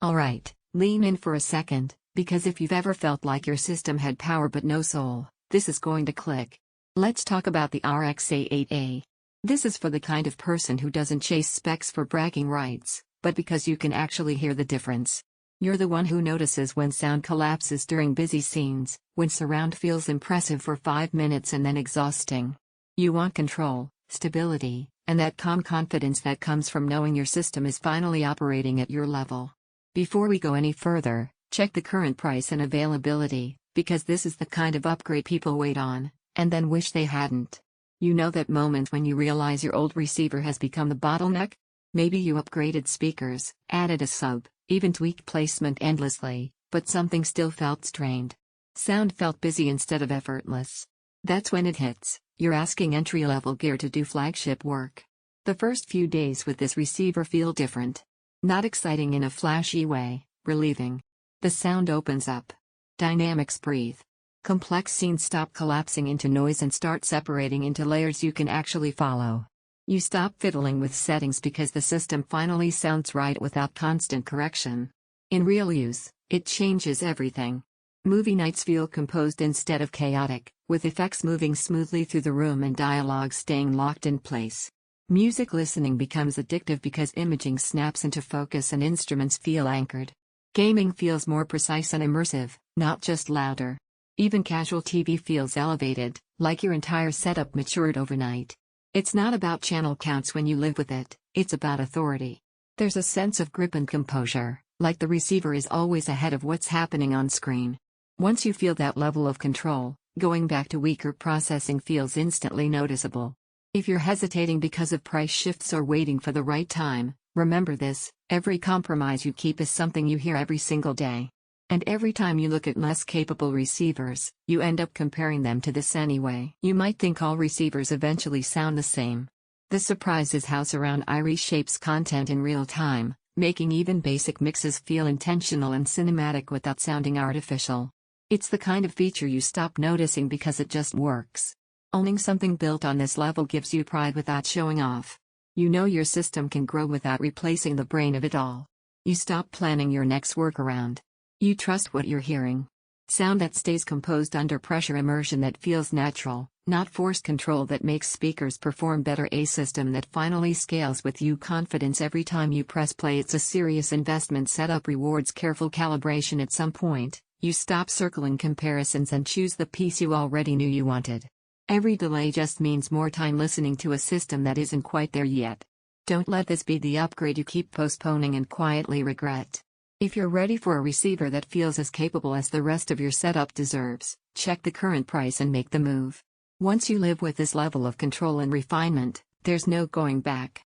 Alright, lean in for a second, because if you've ever felt like your system had power but no soul, this is going to click. Let's talk about the RX-A8A. This is for the kind of person who doesn't chase specs for bragging rights, but because you can actually hear the difference. You're the one who notices when sound collapses during busy scenes, when surround feels impressive for 5 minutes and then exhausting. You want control, stability, and that calm confidence that comes from knowing your system is finally operating at your level. Before we go any further, check the current price and availability, because this is the kind of upgrade people wait on, and then wish they hadn't. You know that moment when you realize your old receiver has become the bottleneck? Maybe you upgraded speakers, added a sub, even tweaked placement endlessly, but something still felt strained. Sound felt busy instead of effortless. That's when it hits, you're asking entry-level gear to do flagship work. The first few days with this receiver feel different. Not exciting in a flashy way, relieving. The sound opens up. Dynamics breathe. Complex scenes stop collapsing into noise and start separating into layers you can actually follow. You stop fiddling with settings because the system finally sounds right without constant correction. In real use, it changes everything. Movie nights feel composed instead of chaotic, with effects moving smoothly through the room and dialogue staying locked in place. Music listening becomes addictive because imaging snaps into focus and instruments feel anchored. Gaming feels more precise and immersive, not just louder. Even casual TV feels elevated, like your entire setup matured overnight. It's not about channel counts when you live with it, it's about authority. There's a sense of grip and composure, like the receiver is always ahead of what's happening on screen. Once you feel that level of control, going back to weaker processing feels instantly noticeable. If you're hesitating because of price shifts or waiting for the right time, remember this: every compromise you keep is something you hear every single day. And every time you look at less capable receivers, you end up comparing them to this anyway. You might think all receivers eventually sound the same. The surprise is how surround reshapes content in real time, making even basic mixes feel intentional and cinematic without sounding artificial. It's the kind of feature you stop noticing because it just works. Owning something built on this level gives you pride without showing off. You know your system can grow without replacing the brain of it all. You stop planning your next workaround. You trust what you're hearing. Sound that stays composed under pressure, immersion that feels natural, not forced control that makes speakers perform better, a system that finally scales with you, confidence every time you press play. It's a serious investment. Setup rewards careful calibration. At some point, you stop circling comparisons and choose the piece you already knew you wanted. Every delay just means more time listening to a system that isn't quite there yet. Don't let this be the upgrade you keep postponing and quietly regret. If you're ready for a receiver that feels as capable as the rest of your setup deserves, check the current price and make the move. Once you live with this level of control and refinement, there's no going back.